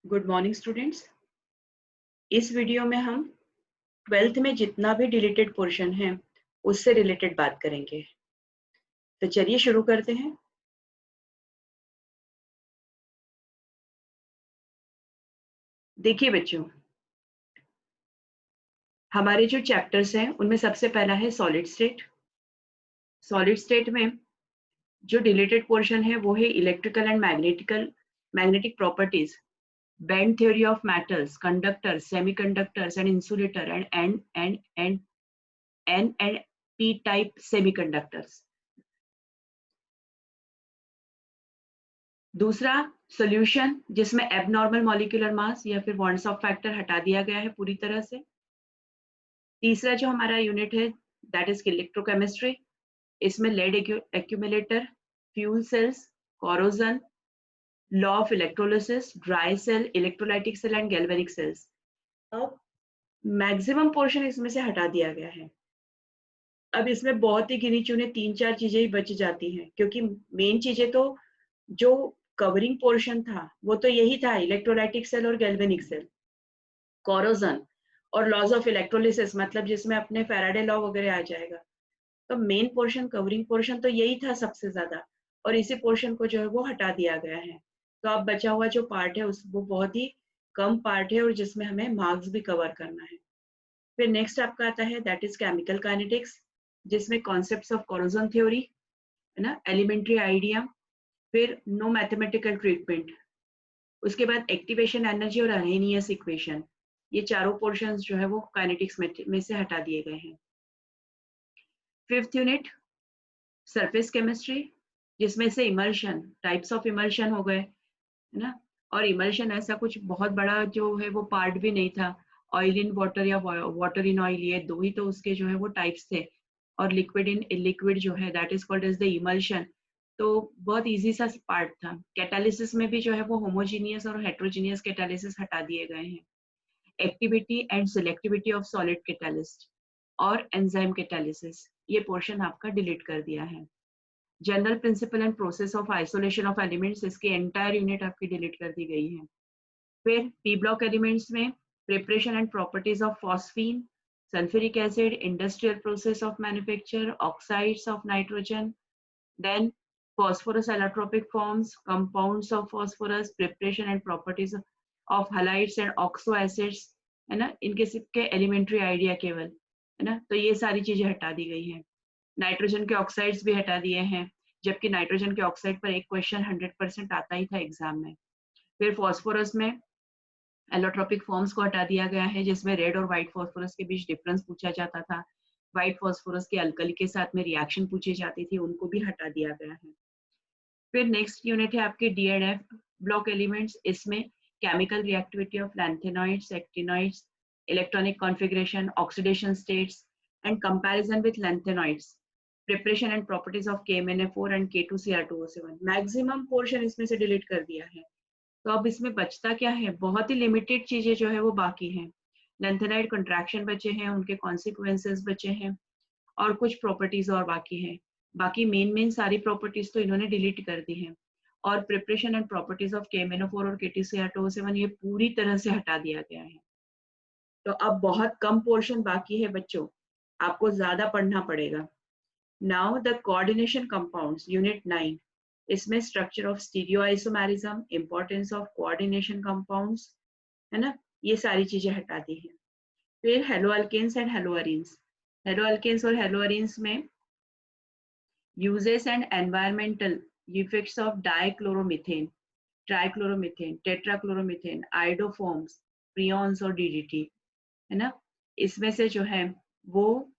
Good morning students. इस video में हम 12th में जितना भी डिलीटेड पोर्शन है उससे रिलेटेड बात करेंगे। तो चलिए शुरू करते हैं। देखिए बच्चों, हमारे जो चैप्टर्स हैं उनमें सबसे पहला है सॉलिड स्टेट। सॉलिड स्टेट में जो डिलीटेड पोर्शन है वो है electrical and magnetic properties, band theory of metals, conductors, semiconductors and insulator and P type semiconductors. दूसरा सॉल्यूशन, जिसमें एबनॉर्मल मॉलिक्यूलर मास या फिर बॉन्ड्स ऑफ फैक्टर हटा दिया गया है पूरी तरह से। तीसरा जो हमारा यूनिट है दैट इज इलेक्ट्रोकेमिस्ट्री। इसमें lead accumulator, fuel cells, corrosion, law of electrolysis, dry cell, electrolytic cell and galvanic cells. अब मैक्सिमम पोर्शन इसमें से हटा दिया गया है। अब इसमें बहुत ही गिनी चुनी 3-4 चीजें ही बच जाती हैं, क्योंकि मेन चीजें तो जो कवरिंग पोर्शन था वो तो यही था, इलेक्ट्रोलाइटिक सेल और गैल्वेनिक सेल, कोरोजन और लॉज ऑफ इलेक्ट्रोलिसिस, मतलब जिसमें अपने फैराडे लॉ वगैरह आ जाएगा। तो मेन पोर्शन, कवरिंग पोर्शन तो यही था सबसे ज्यादा, और इसी पोर्शन को जो है वो हटा दिया गया है। तो अब बचा हुआ जो पार्ट है उस वो बहुत ही कम पार्ट है और जिसमें हमें मार्क्स भी कवर करना है। फिर नेक्स्ट आपका आता है दैट इज केमिकल काइनेटिक्स, जिसमें कॉन्सेप्ट्स ऑफ कोरोजन थ्योरी है ना, एलिमेंट्री आइडिया, फिर नो मैथमेटिकल ट्रीटमेंट, उसके बाद एक्टिवेशन एनर्जी और अरहेनियस इक्वेशन। ये चारों पोर्शंस जो है वो काइनेटिक्स में से हटा दिए गए हैं। फिफ्थ यूनिट सरफेस केमिस्ट्री, जिसमें से इमल्शन, टाइप्स ऑफ इमल्शन हो गए है ना। और इमल्शन ऐसा कुछ बहुत बड़ा जो है वो पार्ट भी नहीं था। ऑयल इन वाटर या वाटर इन ऑयल, ये दो ही तो उसके जो है वो टाइप्स थे। और लिक्विड इन लिक्विड जो है that is called as the emulsion. तो बहुत इजी सा पार्ट था। कैटालिसिस में भी जो है वो होमोजीनियस और हेट्रोजीनियस कैटालिसिस हटा दिए गए हैं। Activity and selectivity of solid catalyst और एंजाइम कैटालिसिस, ये पोर्शन आपका डिलीट कर दिया है। General principle and process of isolation of elements, इसकी एंटायर यूनिट आपकी डिलीट कर दी गई है। फिर पी ब्लॉक एलिमेंट्स में preparation and properties of phosphine, sulphuric acid, industrial process of manufacture, oxides of nitrogen, then phosphorus allotropic forms, compounds of phosphorus, preparation and properties of halides and oxo acids, है ना। इनके सबके elementary idea केवल है ना, तो ये सारी चीजें हटा दी गई हैं। नाइट्रोजन के ऑक्साइड्स भी हटा दिए हैं, जबकि नाइट्रोजन के ऑक्साइड पर एक क्वेश्चन 100% आता ही था एग्जाम में। फिर फॉस्फोरस में एलोट्रोपिक फॉर्म्स को हटा दिया गया है, जिसमें रेड और व्हाइट फॉस्फोरस के बीच डिफरेंस पूछा जाता था। व्हाइट फॉस्फोरस के अल्कली के साथ में रिएक्शन पूछी जाती थी, उनको भी हटा दिया गया है। फिर नेक्स्ट यूनिट है आपके D and F block elements. इसमें chemical reactivity of lanthanoids, actinoids, electronic configuration, oxidation states and comparison with lanthanoids, preparation and properties of KMnO4 and K2Cr2O7। Maximum portion इसमें से डिलीट कर दिया है। तो अब इसमें बचता क्या है, बहुत ही लिमिटेड चीजें जो है वो बाकी हैं। लैंथेनाइड कंट्रैक्शन बचे हैं, उनके कॉन्सिक्वेंसेस बचे हैं, और कुछ प्रॉपर्टीज और बाकी हैं। बाकी मेन सारी प्रॉपर्टीज तो इन्होंने डिलीट कर दी हैं। और preparation and properties of KMnO4 और K2Cr2O7 ये पूरी तरह से हटा दिया गया है। तो अब बहुत कम पोर्शन बाकी है बच्चों, आपको ज्यादा पढ़ना पड़ेगा। Now the coordination compounds, unit 9। इसमें structure of stereoisomerism, importance of coordination compounds, है ना, ये सारी चीजें हटा दी है। फिर हेलोअल्केन्स एंड हेलोअरीन्स। हेलोअल्केन्स और हेलोअरीन्स में uses and environmental effects of dichloromethane, trichloromethane, tetrachloromethane, iodoforms, freons और DDT, है ना। इसमें से जो है वो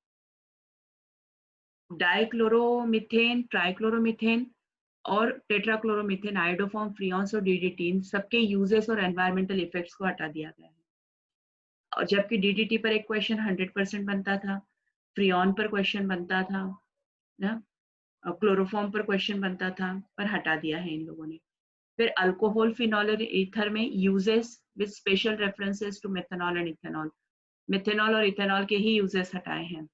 डाइक्लोरोमीथेन, ट्राइक्लोरोमीथेन और टेट्राक्लोरोमीथेन, आइडोफॉर्म, फ्रियॉन्स और DDT, इन सबके यूजेस और एनवायरमेंटल इफेक्ट्स को हटा दिया गया है। और जबकि DDT पर एक क्वेश्चन 100% बनता था, फ्रियॉन पर क्वेश्चन बनता था ना, क्लोरोफॉर्म पर क्वेश्चन बनता था, पर हटा दिया है इन लोगों ने। फिर अल्कोहल, फिनॉल और ईथर में uses with special references to methanol and ethanol, methanol और इथेनॉल के ही यूजेस हटाए हैं।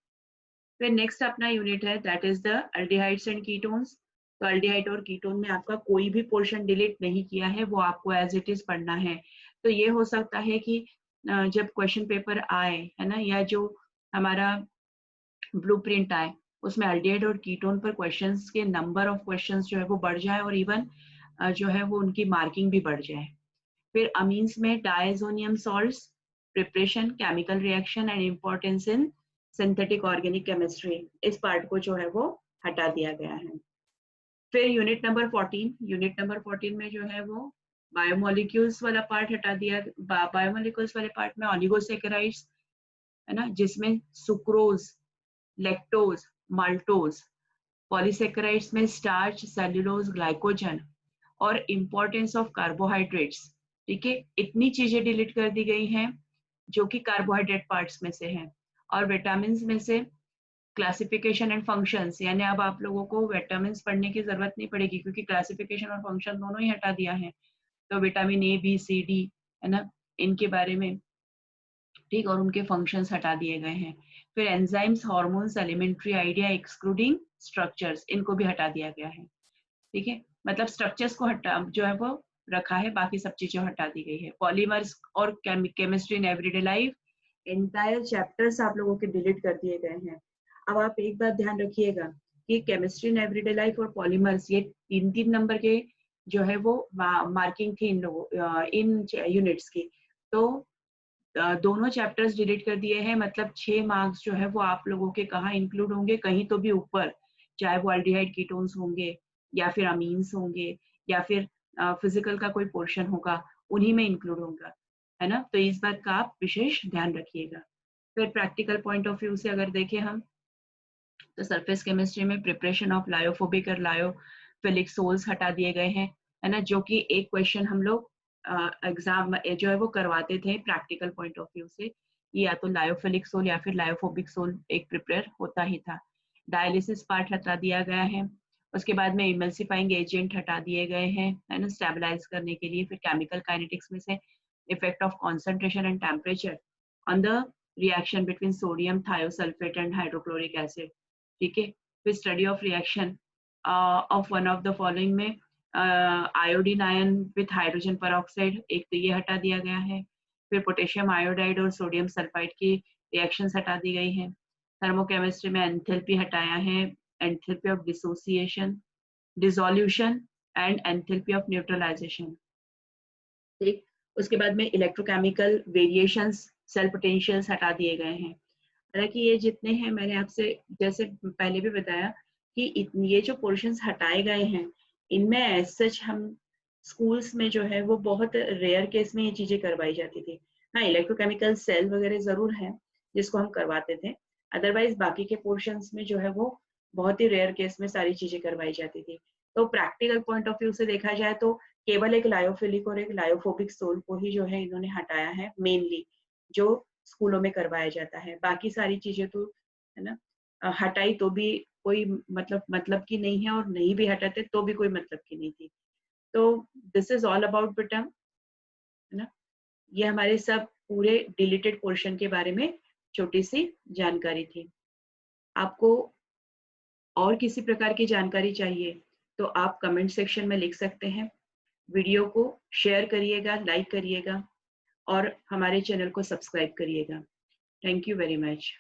फिर नेक्स्ट अपना यूनिट है that is the aldehydes and ketones. तो अल्डिहाइड और कीटोन में आपका कोई भी पोर्शन डिलीट नहीं किया है, वो आपको एज इट इज पढ़ना है। तो ये हो सकता है कि जब क्वेश्चन पेपर आए, है ना, या जो हमारा ब्लूप्रिंट आए, उसमें एल्डिहाइड और कीटोन पर क्वेश्चंस के नंबर ऑफ क्वेश्चंस जो है वो बढ़ जाए और इवन जो है वो उनकी मार्किंग भी बढ़ जाए। फिर अमीन्स में diazonium salts, preparation, chemical reaction and importance in synthetic organic chemistry, इस पार्ट को जो है वो हटा दिया गया है। फिर यूनिट नंबर 14 में जो है वो बायोमोलिक्यूल्स वाला पार्ट हटा दिया। बायोमोलिक्यूल्स वाले पार्ट में ऑलिगोसेकेराइड्स, है ना, जिसमें सुक्रोज, लैक्टोज, माल्टोज, पॉलीसेकेराइड्स में स्टार्च, सेल्यूलोज, ग्लाइकोजन और इंपॉर्टेंस ऑफ कार्बोहाइड्रेट्स, ठीक है, इतनी चीजें डिलीट कर दी गई हैं जो कि कार्बोहाइड्रेट पार्ट्स में से हैं। और विटामिन में से क्लासिफिकेशन एंड फंक्शंस, यानी अब आप लोगों को विटामिन पढ़ने की जरूरत नहीं पड़ेगी क्योंकि क्लासिफिकेशन और फंक्शन दोनों ही हटा दिया है। तो vitamin A, B, C, D, है ना, इनके बारे में, ठीक, और उनके फंक्शंस हटा दिए गए हैं। फिर enzymes, hormones, elementary idea excluding structures, इनको भी हटा दिया गया है। ठीक है, मतलब स्ट्रक्चर्स को हटा जो है वो रखा है, बाकी सब चीजें हटा दी गई है। पॉलीमर्स और chemistry in everyday life, entire chapters आप लोगों के डिलीट कर दिए गए हैं। अब आप एक बात ध्यान रखिएगा कि केमिस्ट्री इन एवरीडे लाइफ और पॉलीमर्स, ये 3-3 नंबर के जो है वो मार्किंग थी इन लोगों इन यूनिट्स की। तो दोनों चैप्टर्स डिलीट कर दिए हैं, मतलब 6 मार्क्स जो है वो आप लोगों के कहाँ इंक्लूड होंगे, कहीं तो भी ऊपर, चाहे वो एल्डिहाइड कीटोन्स होंगे या फिर अमीन्स होंगे या फिर फिजिकल का कोई पोर्शन होगा, उन्हीं में इंक्लूड होगा, है ना। तो इस बात का आप विशेष ध्यान रखिएगा। फिर प्रैक्टिकल पॉइंट ऑफ व्यू से अगर देखें हम, तो सरफेस केमिस्ट्री में प्रिपरेशन ऑफ लायोफोबिक और लायोफिलिक सोल्स हटा दिए गए हैं, है ना, जो कि एक क्वेश्चन हम लोग एग्जाम जो है वो करवाते थे प्रैक्टिकल पॉइंट ऑफ व्यू से, या तो लायोफिलिक सोल या फिर लायोफोबिक सोल एक प्रिपेयर होता ही था। डायलिसिस पार्ट हटा दिया गया है। उसके बाद में इमल्सिफाइंग एजेंट हटा दिए गए हैं, है ना, स्टेबलाइज करने के लिए। फिर केमिकल काइनेटिक्स में से effect of concentration and temperature on the reaction between sodium thiosulphate and hydrochloric acid, ठीक है। फिर study of reaction of one of the following में iodine ion with hydrogen peroxide, एक तो ये हटा दिया गया है। फिर पोटेशियम आयोडाइड और सोडियम सल्फाइड की रिएक्शंस हटा दी गई हैं। थर्मोकेमिस्ट्री में एंथैल्पी हटाया है, enthalpy of dissociation, dissolution and enthalpy of neutralisation, ठीक। उसके बाद में इलेक्ट्रोकेमिकल वेरिएशंस, सेल पोटेंशियल्स हटा दिए गए हैं। हालांकि ये जितने हैं, मैंने आपसे जैसे पहले भी बताया कि ये जो पोर्शंस हटाए गए हैं, इनमें एज सच हम स्कूल्स में जो है वो बहुत रेयर केस में ये चीजें करवाई जाती थी। हाँ, इलेक्ट्रोकेमिकल सेल वगैरह जरूर है जिसको हम करवाते थे, अदरवाइज बाकी के पोर्शंस में जो है वो बहुत ही रेयर केस में सारी चीजें करवाई जाती थी। तो प्रैक्टिकल पॉइंट ऑफ व्यू से देखा जाए तो केवल एक लायोफिलिक और एक लायोफोबिक सोल को ही जो है इन्होंने हटाया है मेनली, जो स्कूलों में करवाया जाता है। बाकी सारी चीजें तो, है ना, हटाई तो भी कोई मतलब की नहीं है, और नहीं भी हटाते तो भी कोई मतलब की नहीं थी। तो दिस इज ऑल अबाउट बेटा, है ना, ये हमारे सब पूरे डिलीटेड पोर्शन के बारे में छोटी सी जानकारी थी। आपको और किसी प्रकार की जानकारी चाहिए तो आप कमेंट सेक्शन में लिख सकते हैं। वीडियो को शेयर करिएगा, लाइक करिएगा और हमारे चैनल को सब्सक्राइब करिएगा। Thank you very much.